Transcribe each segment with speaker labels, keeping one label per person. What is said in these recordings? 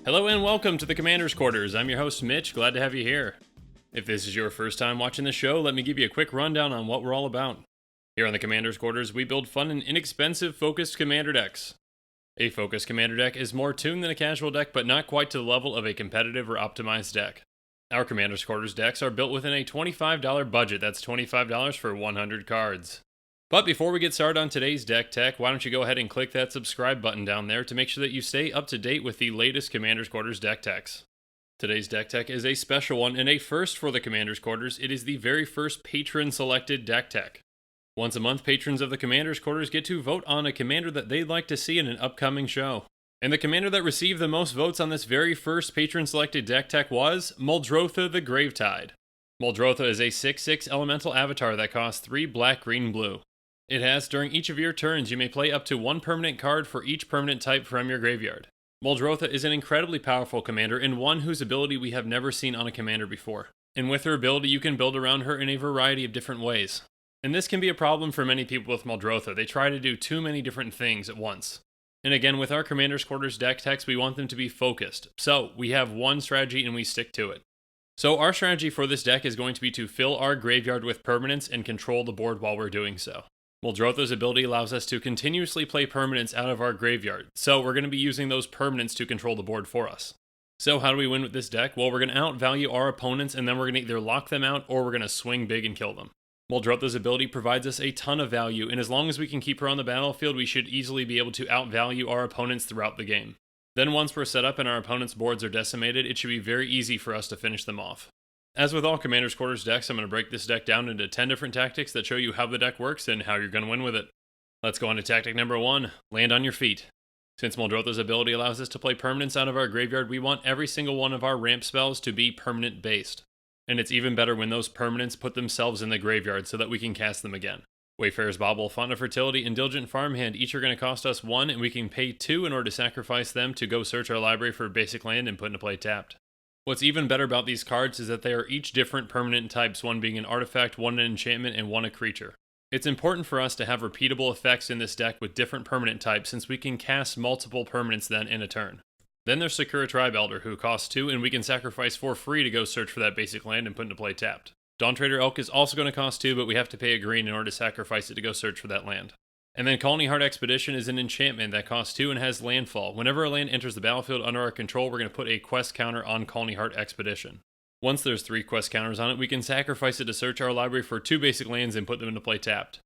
Speaker 1: Hello and welcome to the Commander's Quarters. I'm your host Mitch, glad to have you here. If this is your first time watching the show, let me give you a quick rundown on what we're all about. Here on the Commander's Quarters, we build fun and inexpensive focused commander decks. A focused commander deck is more tuned than a casual deck, but not quite to the level of a competitive or optimized deck. Our Commander's Quarters decks are built within a $25 budget, that's $25 for 100 cards. But before we get started on today's deck tech, why don't you go ahead and click that subscribe button down there to make sure that you stay up to date with the latest Commander's Quarters deck techs. Today's deck tech is a special one and a first for the Commander's Quarters. It is the very first patron selected deck tech. Once a month, patrons of the Commander's Quarters get to vote on a commander that they'd like to see in an upcoming show. And the commander that received the most votes on this very first patron selected deck tech was Muldrotha the Gravetide. Muldrotha is a 6/6 elemental avatar that costs 3 black, green, blue. It has, during each of your turns, you may play up to 1 permanent card for each permanent type from your graveyard. Muldrotha is an incredibly powerful commander and one whose ability we have never seen on a commander before. And with her ability, you can build around her in a variety of different ways. And this can be a problem for many people with Muldrotha. They try to do too many different things at once. And again, with our Commander's Quarters deck techs, we want them to be focused. So, we have one strategy and we stick to it. So our strategy for this deck is going to be to fill our graveyard with permanents and control the board while we're doing so. Muldrotha's ability allows us to continuously play permanents out of our graveyard, so we're going to be using those permanents to control the board for us. So how do we win with this deck? Well, we're going to outvalue our opponents, and then we're going to either lock them out or we're going to swing big and kill them. Muldrotha's ability provides us a ton of value, and as long as we can keep her on the battlefield, we should easily be able to outvalue our opponents throughout the game. Then once we're set up and our opponents' boards are decimated, it should be very easy for us to finish them off. As with all Commander's Quarters decks, I'm going to break this deck down into 10 different tactics that show you how the deck works and how you're going to win with it. Let's go on to tactic number 1, land on your feet. Since Muldrotha's ability allows us to play permanents out of our graveyard, we want every single one of our ramp spells to be permanent based. And it's even better when those permanents put themselves in the graveyard so that we can cast them again. Wayfarer's Bauble, Font of Fertility, and Diligent Farmhand each are going to cost us 1, and we can pay 2 in order to sacrifice them to go search our library for a basic land and put into play tapped. What's even better about these cards is that they are each different permanent types, one being an artifact, one an enchantment, and one a creature. It's important for us to have repeatable effects in this deck with different permanent types since we can cast multiple permanents then in a turn. Then there's Sakura Tribe Elder, who costs 2 and we can sacrifice for free to go search for that basic land and put into play tapped. Dawn Trader Elk is also going to cost 2, but we have to pay a green in order to sacrifice it to go search for that land. And then Colony Heart Expedition is an enchantment that costs 2 and has landfall. Whenever a land enters the battlefield under our control, we're going to put a quest counter on Colony Heart Expedition. Once there's 3 quest counters on it, we can sacrifice it to search our library for 2 basic lands and put them into play tapped.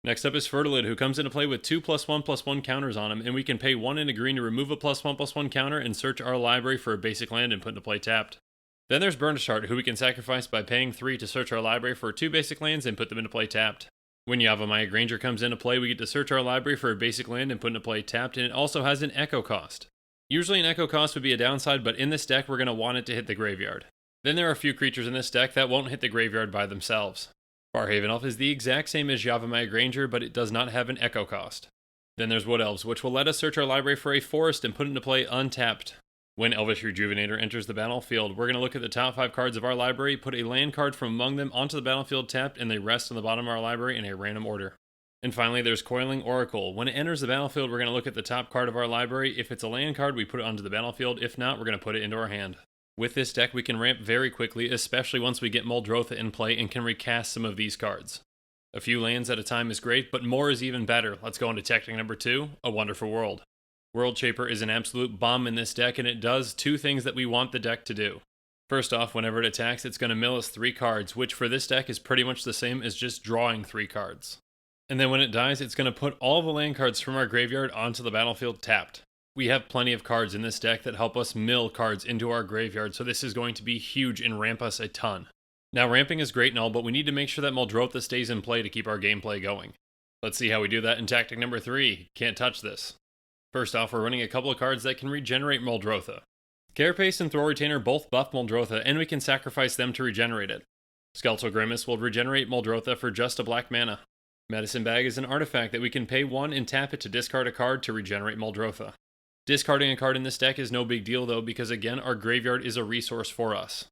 Speaker 1: Next up is Fertilid, who comes into play with 2 +1/+1 counters on him, and we can pay 1 and a green to remove a +1/+1 counter and search our library for a basic land and put into play tapped. Then there's Burnished Heart, who we can sacrifice by paying 3 to search our library for 2 basic lands and put them into play tapped. When Yavimaya Granger comes into play, we get to search our library for a basic land and put into play tapped, and it also has an echo cost. Usually an echo cost would be a downside, but in this deck we're going to want it to hit the graveyard. Then there are a few creatures in this deck that won't hit the graveyard by themselves. Farhaven Elf is the exact same as Yavimaya Granger, but it does not have an echo cost. Then there's Wood Elves, which will let us search our library for a forest and put it into play untapped. When Elvish Rejuvenator enters the battlefield, we're going to look at the top 5 cards of our library, put a land card from among them onto the battlefield tapped, and they rest on the bottom of our library in a random order. And finally, there's Coiling Oracle. When it enters the battlefield, we're going to look at the top card of our library. If it's a land card, we put it onto the battlefield. If not, we're going to put it into our hand. With this deck, we can ramp very quickly, especially once we get Muldrotha in play and can recast some of these cards. A few lands at a time is great, but more is even better. Let's go into tactic number 2, A Wonderful World. World Shaper is an absolute bomb in this deck, and it does 2 things that we want the deck to do. First off, whenever it attacks, it's going to mill us 3 cards, which for this deck is pretty much the same as just drawing 3 cards. And then when it dies, it's going to put all the land cards from our graveyard onto the battlefield tapped. We have plenty of cards in this deck that help us mill cards into our graveyard, so this is going to be huge and ramp us a ton. Now ramping is great and all, but we need to make sure that Muldrotha stays in play to keep our gameplay going. Let's see how we do that in tactic number 3, Can't Touch This. First off, we're running a couple of cards that can regenerate Muldrotha. Carapace and Throw Retainer both buff Muldrotha, and we can sacrifice them to regenerate it. Skeletal Grimace will regenerate Muldrotha for just a black mana. Medicine Bag is an artifact that we can pay 1 and tap it to discard a card to regenerate Muldrotha. Discarding a card in this deck is no big deal though, because again, our graveyard is a resource for us.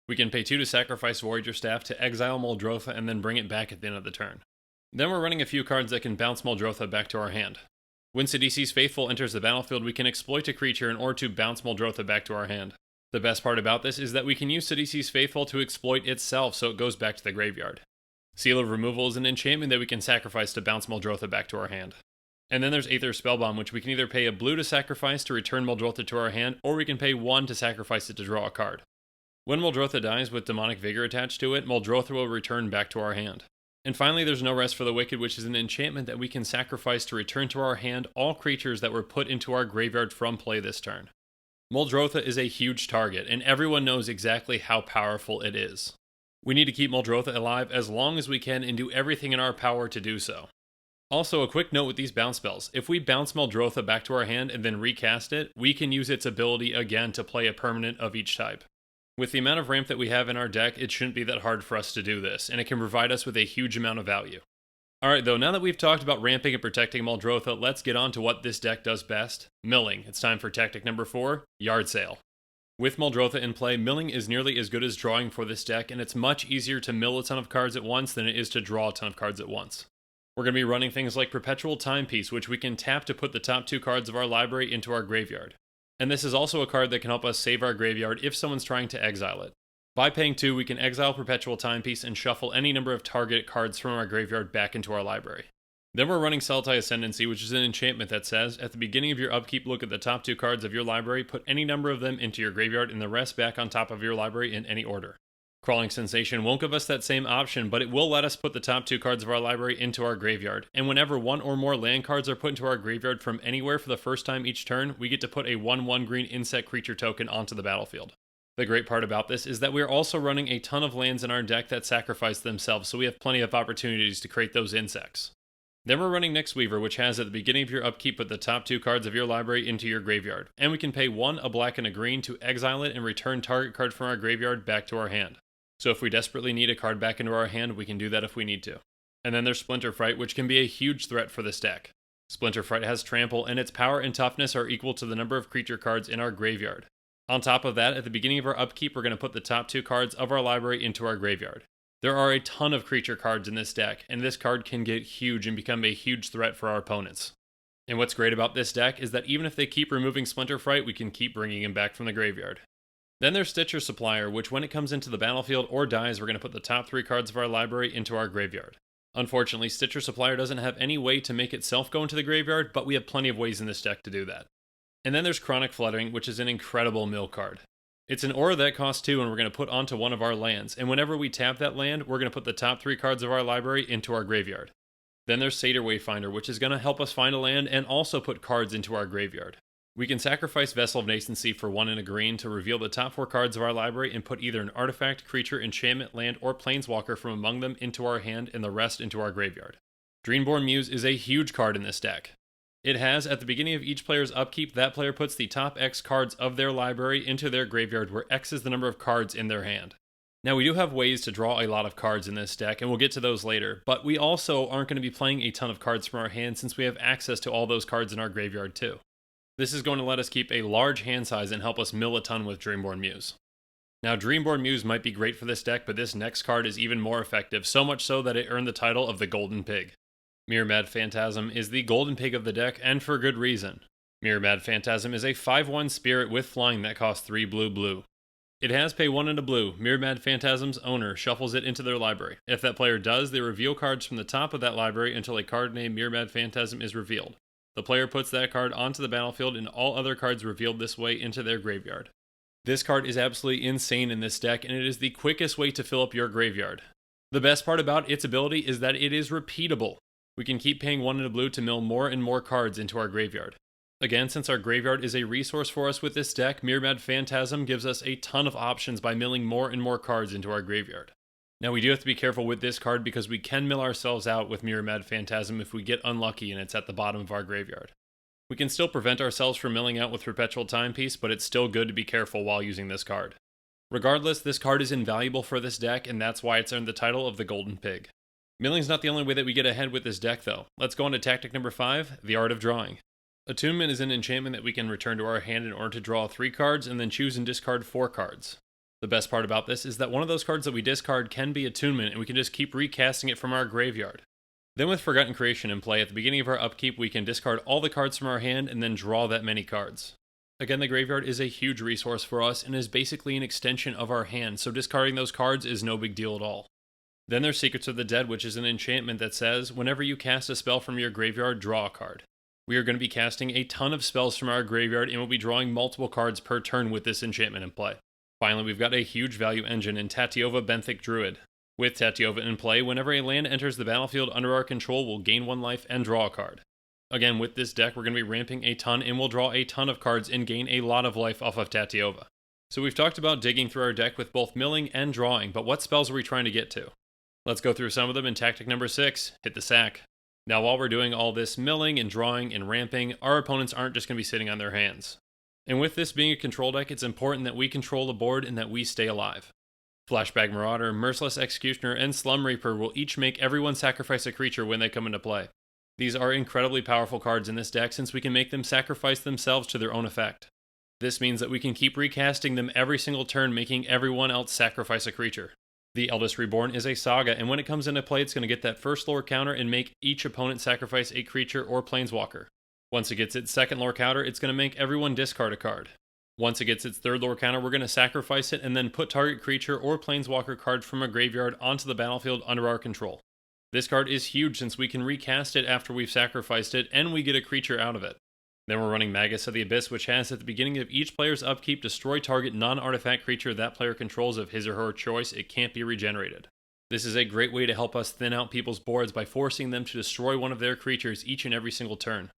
Speaker 1: We can pay 2 to sacrifice Voyager Staff to exile Muldrotha and then bring it back at the end of the turn. Then we're running a few cards that can bounce Muldrotha back to our hand. When Sidisi's Faithful enters the battlefield, we can exploit a creature in order to bounce Muldrotha back to our hand. The best part about this is that we can use Sidisi's Faithful to exploit itself so it goes back to the graveyard. Seal of Removal is an enchantment that we can sacrifice to bounce Muldrotha back to our hand. And then there's Aether Spellbomb, which we can either pay a blue to sacrifice to return Muldrotha to our hand, or we can pay 1 to sacrifice it to draw a card. When Muldrotha dies with Demonic Vigor attached to it, Muldrotha will return back to our hand. And finally, there's No Rest for the Wicked, which is an enchantment that we can sacrifice to return to our hand all creatures that were put into our graveyard from play this turn. Muldrotha is a huge target, and everyone knows exactly how powerful it is. We need to keep Muldrotha alive as long as we can and do everything in our power to do so. Also, a quick note with these bounce spells. If we bounce Muldrotha back to our hand and then recast it, we can use its ability again to play a permanent of each type. With the amount of ramp that we have in our deck, it shouldn't be that hard for us to do this, and it can provide us with a huge amount of value. Alright though, now that we've talked about ramping and protecting Muldrotha, let's get on to what this deck does best: milling. It's time for tactic number 4, Yard Sale. With Muldrotha in play, milling is nearly as good as drawing for this deck, and it's much easier to mill a ton of cards at once than it is to draw a ton of cards at once. We're going to be running things like Perpetual Timepiece, which we can tap to put the top 2 cards of our library into our graveyard. And this is also a card that can help us save our graveyard if someone's trying to exile it. By paying 2, we can exile Perpetual Timepiece and shuffle any number of target cards from our graveyard back into our library. Then we're running Sultai Ascendancy, which is an enchantment that says, at the beginning of your upkeep, look at the top 2 cards of your library, put any number of them into your graveyard, and the rest back on top of your library in any order. Crawling Sensation won't give us that same option, but it will let us put the top 2 cards of our library into our graveyard, and whenever 1 or more land cards are put into our graveyard from anywhere for the first time each turn, we get to put a 1/1 green insect creature token onto the battlefield. The great part about this is that we are also running a ton of lands in our deck that sacrifice themselves, so we have plenty of opportunities to create those insects. Then we're running Nyx Weaver, which has at the beginning of your upkeep put the top 2 cards of your library into your graveyard, and we can pay 1 a black and a green to exile it and return target card from our graveyard back to our hand. So if we desperately need a card back into our hand, we can do that if we need to. And then there's Splinter Fright, which can be a huge threat for this deck. Splinter Fright has Trample, and its power and toughness are equal to the number of creature cards in our graveyard. On top of that, at the beginning of our upkeep, we're going to put the top 2 cards of our library into our graveyard. There are a ton of creature cards in this deck, and this card can get huge and become a huge threat for our opponents. And what's great about this deck is that even if they keep removing Splinter Fright, we can keep bringing him back from the graveyard. Then there's Stitcher Supplier, which when it comes into the battlefield or dies, we're going to put the top 3 cards of our library into our graveyard. Unfortunately, Stitcher Supplier doesn't have any way to make itself go into the graveyard, but we have plenty of ways in this deck to do that. And then there's Chronic Fluttering, which is an incredible mill card. It's an aura that costs 2 and we're going to put onto one of our lands, and whenever we tap that land, we're going to put the top 3 cards of our library into our graveyard. Then there's Satyr Wayfinder, which is going to help us find a land and also put cards into our graveyard. We can sacrifice Vessel of Nascency for 1 and a green to reveal the top 4 cards of our library and put either an artifact, creature, enchantment, land, or planeswalker from among them into our hand and the rest into our graveyard. Dreamborn Muse is a huge card in this deck. It has, at the beginning of each player's upkeep, that player puts the top X cards of their library into their graveyard, where X is the number of cards in their hand. Now, we do have ways to draw a lot of cards in this deck, and we'll get to those later, but we also aren't going to be playing a ton of cards from our hand since we have access to all those cards in our graveyard too. This is going to let us keep a large hand size and help us mill a ton with Dreamborn Muse. Now, Dreamborn Muse might be great for this deck, but this next card is even more effective, so much so that it earned the title of the Golden Pig. Myriad Phantasm is the Golden Pig of the deck, and for good reason. Myriad Phantasm is a 5/1 spirit with flying that costs 3 blue. It has pay 1 and a blue. Myriad Phantasm's owner shuffles it into their library. If that player does, they reveal cards from the top of that library until a card named Myriad Phantasm is revealed. The player puts that card onto the battlefield and all other cards revealed this way into their graveyard. This card is absolutely insane in this deck, and it is the quickest way to fill up your graveyard. The best part about its ability is that it is repeatable. We can keep paying 1 and a blue to mill more and more cards into our graveyard. Again, since our graveyard is a resource for us with this deck, Myriad Phantasm gives us a ton of options by milling more and more cards into our graveyard. Now, we do have to be careful with this card because we can mill ourselves out with Myriad Phantasm if we get unlucky and it's at the bottom of our graveyard. We can still prevent ourselves from milling out with Perpetual Timepiece, but it's still good to be careful while using this card. Regardless, this card is invaluable for this deck, and that's why it's earned the title of the Golden Pig. Milling's not the only way that we get ahead with this deck, though. Let's go on to tactic number 5, the Art of Drawing. Attunement is an enchantment that we can return to our hand in order to draw 3 cards and then choose and discard 4 cards. The best part about this is that one of those cards that we discard can be Attunement, and we can just keep recasting it from our graveyard. Then with Forgotten Creation in play, at the beginning of our upkeep, we can discard all the cards from our hand and then draw that many cards. Again, the graveyard is a huge resource for us and is basically an extension of our hand, so discarding those cards is no big deal at all. Then there's Secrets of the Dead, which is an enchantment that says, whenever you cast a spell from your graveyard, draw a card. We are going to be casting a ton of spells from our graveyard and we'll be drawing multiple cards per turn with this enchantment in play. Finally, we've got a huge value engine in Tatyova Benthic Druid. With Tatyova in play, whenever a land enters the battlefield under our control, we'll gain 1 life and draw a card. Again, with this deck, we're going to be ramping a ton and we'll draw a ton of cards and gain a lot of life off of Tatyova. So we've talked about digging through our deck with both milling and drawing, but what spells are we trying to get to? Let's go through some of them in tactic number 6, hit the sack. Now while we're doing all this milling and drawing and ramping, our opponents aren't just going to be sitting on their hands. And with this being a control deck, it's important that we control the board and that we stay alive. Flashback Marauder, Merciless Executioner, and Slum Reaper will each make everyone sacrifice a creature when they come into play. These are incredibly powerful cards in this deck since we can make them sacrifice themselves to their own effect. This means that we can keep recasting them every single turn, making everyone else sacrifice a creature. The Eldest Reborn is a saga, and when it comes into play, it's going to get that first lore counter and make each opponent sacrifice a creature or planeswalker. Once it gets its second lore counter, it's going to make everyone discard a card. Once it gets its third lore counter, we're going to sacrifice it and then put target creature or planeswalker card from a graveyard onto the battlefield under our control. This card is huge since we can recast it after we've sacrificed it and we get a creature out of it. Then we're running Magus of the Abyss, which has at the beginning of each player's upkeep, destroy target non-artifact creature that player controls of his or her choice. It can't be regenerated. This is a great way to help us thin out people's boards by forcing them to destroy one of their creatures each and every single turn.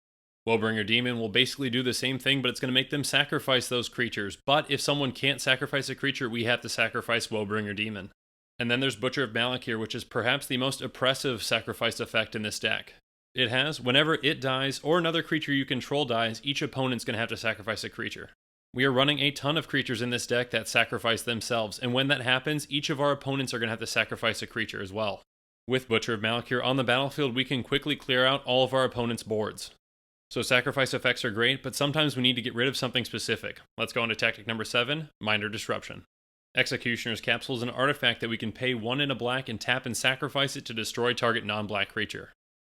Speaker 1: Woebringer Demon will basically do the same thing, but it's going to make them sacrifice those creatures. But if someone can't sacrifice a creature, we have to sacrifice Woebringer Demon. And then there's Butcher of Malakir, which is perhaps the most oppressive sacrifice effect in this deck. It has, whenever it dies or another creature you control dies, each opponent's going to have to sacrifice a creature. We are running a ton of creatures in this deck that sacrifice themselves, and when that happens, each of our opponents are going to have to sacrifice a creature as well. With Butcher of Malakir on the battlefield, we can quickly clear out all of our opponents' boards. So sacrifice effects are great, but sometimes we need to get rid of something specific. Let's go into tactic number 7, Minor Disruption. Executioner's Capsule is an artifact that we can pay 1 in a black and tap and sacrifice it to destroy target non-black creature.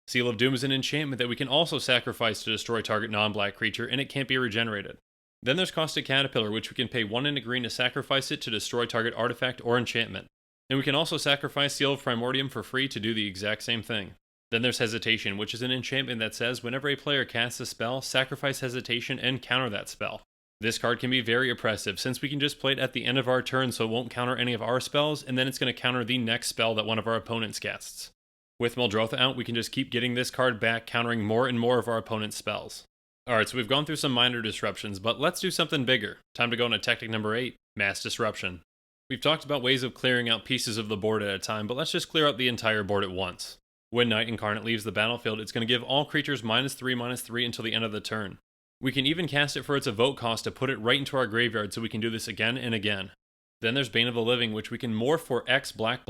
Speaker 1: Seal of Doom is an enchantment that we can also sacrifice to destroy target non-black creature, and it can't be regenerated. Then there's Caustic Caterpillar, which we can pay 1 in a green to sacrifice it to destroy target artifact or enchantment. And we can also sacrifice Seal of Primordium for free to do the exact same thing. Then there's Hesitation, which is an enchantment that says whenever a player casts a spell, sacrifice Hesitation and counter that spell. This card can be very oppressive, since we can just play it at the end of our turn so it won't counter any of our spells, and then it's going to counter the next spell that one of our opponents casts. With Muldrotha out, we can just keep getting this card back, countering more and more of our opponent's spells. Alright, so we've gone through some minor disruptions, but let's do something bigger. Time to go into tactic number 8, Mass Disruption. We've talked about ways of clearing out pieces of the board at a time, but let's just clear out the entire board at once. When Night Incarnate leaves the battlefield, it's going to give all creatures -3/-3 until the end of the turn. We can even cast it for its evoke cost to put it right into our graveyard so we can do this again and again. Then there's Bane of the Living, which we can morph for X black.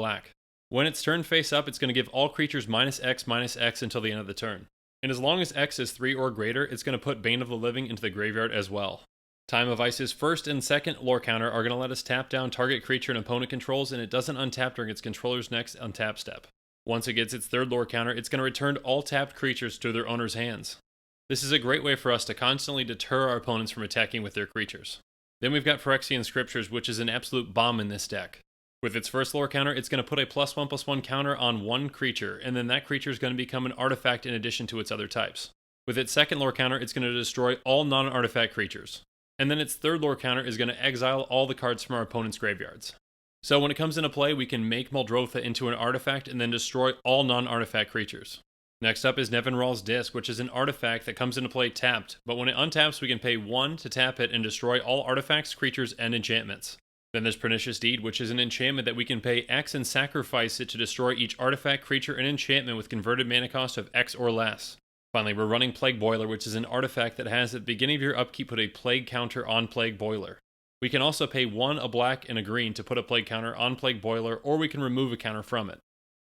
Speaker 1: When it's turned face up, it's going to give all creatures -X until the end of the turn. And as long as X is 3 or greater, it's going to put Bane of the Living into the graveyard as well. Time of Ice's first and second lore counter are going to let us tap down target creature an opponent controls, and it doesn't untap during its controller's next untap step. Once it gets its third lore counter, it's going to return all tapped creatures to their owner's hands. This is a great way for us to constantly deter our opponents from attacking with their creatures. Then we've got Phyrexian Scriptures, which is an absolute bomb in this deck. With its first lore counter, it's going to put a +1/+1 counter on one creature, and then that creature is going to become an artifact in addition to its other types. With its second lore counter, it's going to destroy all non-artifact creatures. And then its third lore counter is going to exile all the cards from our opponent's graveyards. So when it comes into play, we can make Muldrotha into an artifact and then destroy all non-artifact creatures. Next up is Nevinral's Disc, which is an artifact that comes into play tapped, but when it untaps, we can pay 1 to tap it and destroy all artifacts, creatures, and enchantments. Then there's Pernicious Deed, which is an enchantment that we can pay X and sacrifice it to destroy each artifact, creature, and enchantment with converted mana cost of X or less. Finally, we're running Plague Boiler, which is an artifact that has at the beginning of your upkeep put a plague counter on Plague Boiler. We can also pay 1 a black and a green to put a plague counter on Plague Boiler, or we can remove a counter from it.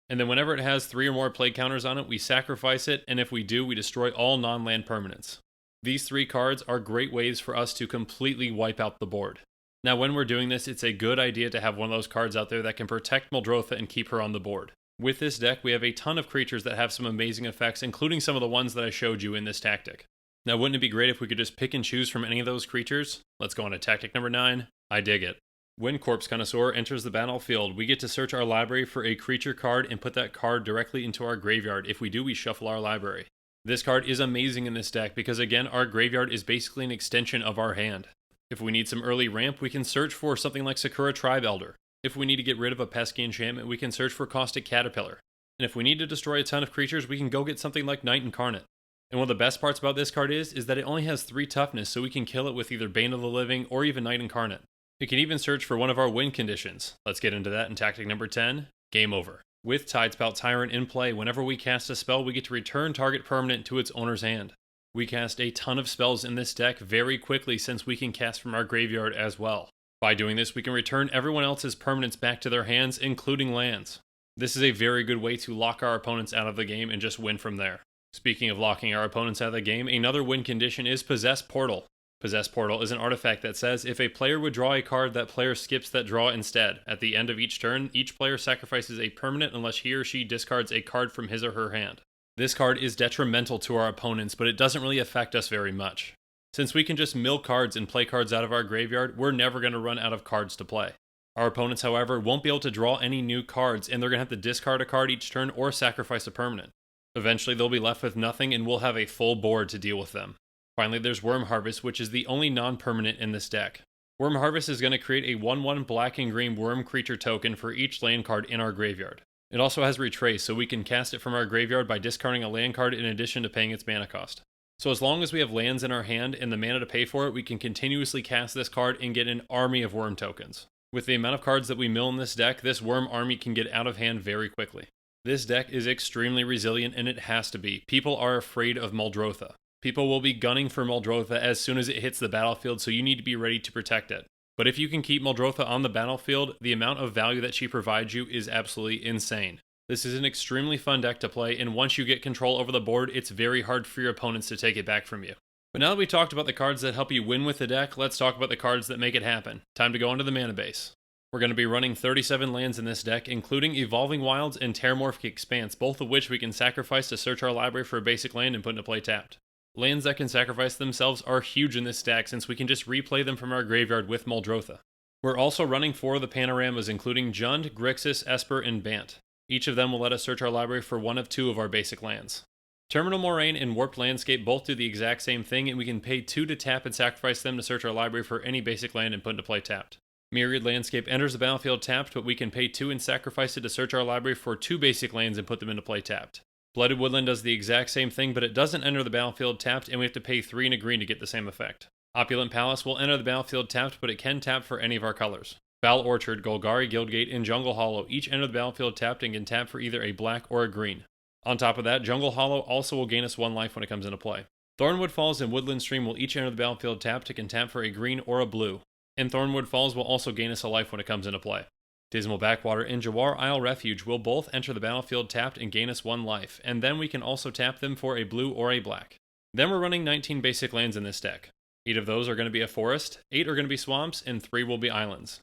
Speaker 1: And then whenever it has 3 or more plague counters on it, we sacrifice it, and if we do, we destroy all non-land permanents. These 3 cards are great ways for us to completely wipe out the board. Now when we're doing this, it's a good idea to have one of those cards out there that can protect Muldrotha and keep her on the board. With this deck, we have a ton of creatures that have some amazing effects, including some of the ones that I showed you in this tactic. Now, wouldn't it be great if we could just pick and choose from any of those creatures? Let's go on to tactic number 9. I dig it. When Corpse Connoisseur enters the battlefield, we get to search our library for a creature card and put that card directly into our graveyard. If we do, we shuffle our library. This card is amazing in this deck because, again, our graveyard is basically an extension of our hand. If we need some early ramp, we can search for something like Sakura Tribe Elder. If we need to get rid of a pesky enchantment, we can search for Caustic Caterpillar. And if we need to destroy a ton of creatures, we can go get something like Knight Incarnate. And one of the best parts about this card is that it only has 3 toughness, so we can kill it with either Bane of the Living or even Knight Incarnate. We can even search for one of our win conditions. Let's get into that in tactic number 10, Game Over. With Tidespout Tyrant in play, whenever we cast a spell, we get to return target permanent to its owner's hand. We cast a ton of spells in this deck very quickly since we can cast from our graveyard as well. By doing this, we can return everyone else's permanents back to their hands, including lands. This is a very good way to lock our opponents out of the game and just win from there. Speaking of locking our opponents out of the game, another win condition is Possess Portal. Possess Portal is an artifact that says if a player would draw a card, that player skips that draw instead. At the end of each turn, each player sacrifices a permanent unless he or she discards a card from his or her hand. This card is detrimental to our opponents, but it doesn't really affect us very much. Since we can just mill cards and play cards out of our graveyard, we're never going to run out of cards to play. Our opponents, however, won't be able to draw any new cards, and they're going to have to discard a card each turn or sacrifice a permanent. Eventually, they'll be left with nothing, and we'll have a full board to deal with them. Finally, there's Worm Harvest, which is the only non-permanent in this deck. Worm Harvest is going to create a 1/1 black and green worm creature token for each land card in our graveyard. It also has Retrace, so we can cast it from our graveyard by discarding a land card in addition to paying its mana cost. So as long as we have lands in our hand and the mana to pay for it, we can continuously cast this card and get an army of worm tokens. With the amount of cards that we mill in this deck, this worm army can get out of hand very quickly. This deck is extremely resilient, and it has to be. People are afraid of Muldrotha. People will be gunning for Muldrotha as soon as it hits the battlefield, so you need to be ready to protect it. But if you can keep Muldrotha on the battlefield, the amount of value that she provides you is absolutely insane. This is an extremely fun deck to play, and once you get control over the board, it's very hard for your opponents to take it back from you. But now that we talked about the cards that help you win with the deck, let's talk about the cards that make it happen. Time to go into the mana base. We're going to be running 37 lands in this deck, including Evolving Wilds and Terramorphic Expanse, both of which we can sacrifice to search our library for a basic land and put into play tapped. Lands that can sacrifice themselves are huge in this deck since we can just replay them from our graveyard with Muldrotha. We're also running 4 of the Panoramas, including Jund, Grixis, Esper, and Bant. Each of them will let us search our library for one of 2 of our basic lands. Terminal Moraine and Warped Landscape both do the exact same thing, and we can pay 2 to tap and sacrifice them to search our library for any basic land and put into play tapped. Myriad Landscape enters the battlefield tapped, but we can pay 2 and sacrifice it to search our library for 2 basic lands and put them into play tapped. Blooded Woodland does the exact same thing, but it doesn't enter the battlefield tapped, and we have to pay 3 and a green to get the same effect. Opulent Palace will enter the battlefield tapped, but it can tap for any of our colors. Foul Orchard, Golgari, Guildgate, and Jungle Hollow each enter the battlefield tapped and can tap for either a black or a green. On top of that, Jungle Hollow also will gain us 1 life when it comes into play. Thornwood Falls and Woodland Stream will each enter the battlefield tapped and can tap for a green or a blue. And Thornwood Falls will also gain us a life when it comes into play. Dismal Backwater and Jawar Isle Refuge will both enter the battlefield tapped and gain us 1 life, and then we can also tap them for a blue or a black. Then we're running 19 basic lands in this deck. 8 of those are going to be a forest, 8 are going to be swamps, and 3 will be islands.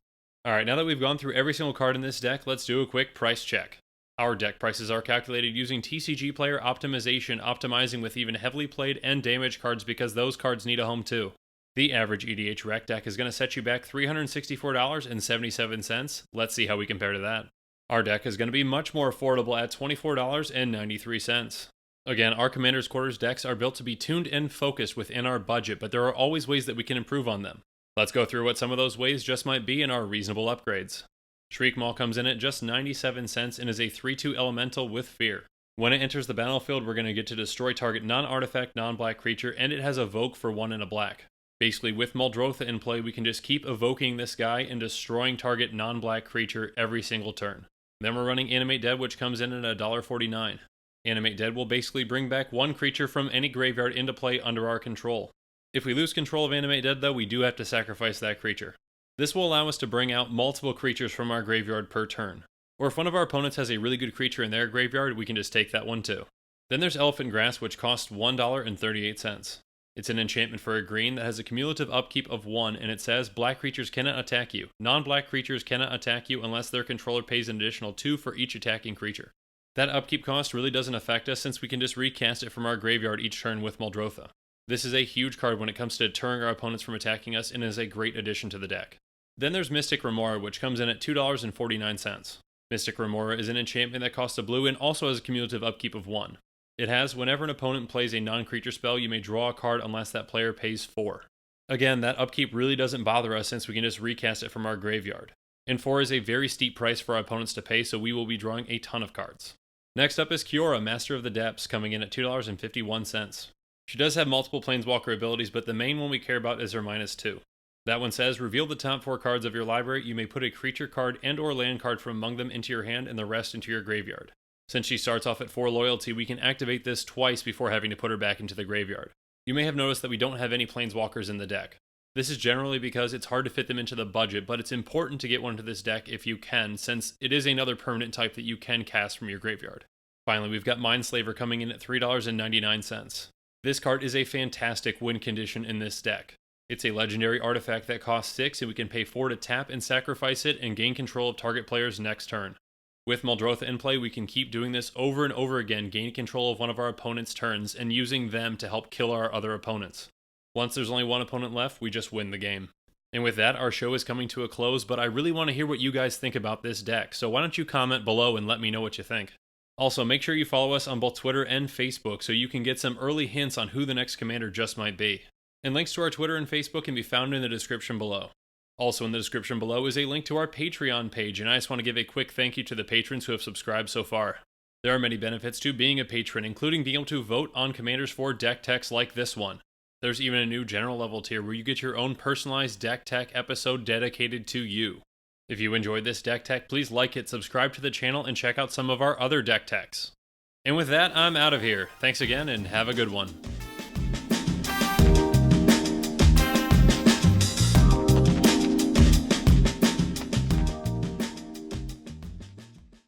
Speaker 1: Alright, now that we've gone through every single card in this deck, let's do a quick price check. Our deck prices are calculated using TCGPLAYER optimization, optimizing with even heavily played and damaged cards because those cards need a home too. The average EDHREC deck is going to set you back $364.77. Let's see how we compare to that. Our deck is going to be much more affordable at $24.93. Again, our Commander's Quarters decks are built to be tuned and focused within our budget, but there are always ways that we can improve on them. Let's go through what some of those ways just might be in our reasonable upgrades. Shriek Maul comes in at just 97 cents and is a 3/2 elemental with fear. When it enters the battlefield, we're going to get to destroy target non-artifact, non-black creature, and it has Evoke for 1 and a black. Basically, with Muldrotha in play, we can just keep evoking this guy and destroying target non-black creature every single turn. Then we're running Animate Dead, which comes in at $1.49. Animate Dead will basically bring back 1 creature from any graveyard into play under our control. If we lose control of Animate Dead, though, we do have to sacrifice that creature. This will allow us to bring out multiple creatures from our graveyard per turn. Or if one of our opponents has a really good creature in their graveyard, we can just take that one too. Then there's Elephant Grass, which costs $1.38. It's an enchantment for a green that has a cumulative upkeep of 1, and it says, black creatures cannot attack you. Non-black creatures cannot attack you unless their controller pays an additional 2 for each attacking creature. That upkeep cost really doesn't affect us since we can just recast it from our graveyard each turn with Muldrotha. This is a huge card when it comes to deterring our opponents from attacking us and is a great addition to the deck. Then there's Mystic Remora, which comes in at $2.49. Mystic Remora is an enchantment that costs a blue and also has a cumulative upkeep of 1. It has, whenever an opponent plays a non-creature spell, you may draw a card unless that player pays 4. Again, that upkeep really doesn't bother us since we can just recast it from our graveyard. And 4 is a very steep price for our opponents to pay, so we will be drawing a ton of cards. Next up is Kiora, Master of the Depths, coming in at $2.51. She does have multiple Planeswalker abilities, but the main one we care about is her -2. That one says, reveal the top 4 cards of your library. You may put a creature card and or land card from among them into your hand and the rest into your graveyard. Since she starts off at 4 loyalty, we can activate this twice before having to put her back into the graveyard. You may have noticed that we don't have any Planeswalkers in the deck. This is generally because it's hard to fit them into the budget, but it's important to get one into this deck if you can, since it is another permanent type that you can cast from your graveyard. Finally, we've got Mindslaver coming in at $3.99. This card is a fantastic win condition in this deck. It's a legendary artifact that costs 6, and we can pay 4 to tap and sacrifice it and gain control of target player's next turn. With Muldrotha in play, we can keep doing this over and over again, gaining control of one of our opponent's turns and using them to help kill our other opponents. Once there's only one opponent left, we just win the game. And with that, our show is coming to a close, but I really want to hear what you guys think about this deck, so why don't you comment below and let me know what you think. Also, make sure you follow us on both Twitter and Facebook so you can get some early hints on who the next commander just might be. And links to our Twitter and Facebook can be found in the description below. Also in the description below is a link to our Patreon page, and I just want to give a quick thank you to the patrons who have subscribed so far. There are many benefits to being a patron, including being able to vote on commanders for deck techs like this one. There's even a new general level tier where you get your own personalized deck tech episode dedicated to you. If you enjoyed this deck tech, please like it, subscribe to the channel, and check out some of our other deck techs. And with that, I'm out of here. Thanks again, and have a good one.